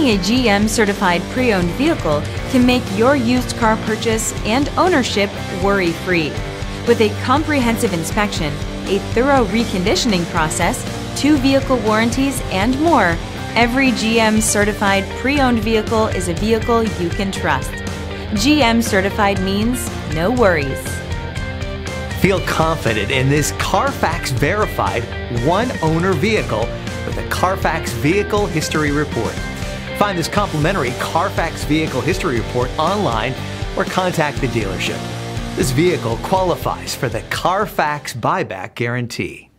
Owning a GM certified pre-owned vehicle can make your used car purchase and ownership worry-free. With a comprehensive inspection, a thorough reconditioning process, 2 vehicle warranties, and more, every GM certified pre-owned vehicle is a vehicle you can trust. GM certified means no worries. Feel confident in this CarFax verified one-owner vehicle with a CarFax Vehicle History Report. Find this complimentary CarFax Vehicle History Report online or contact the dealership. This vehicle qualifies for the CarFax Buyback Guarantee.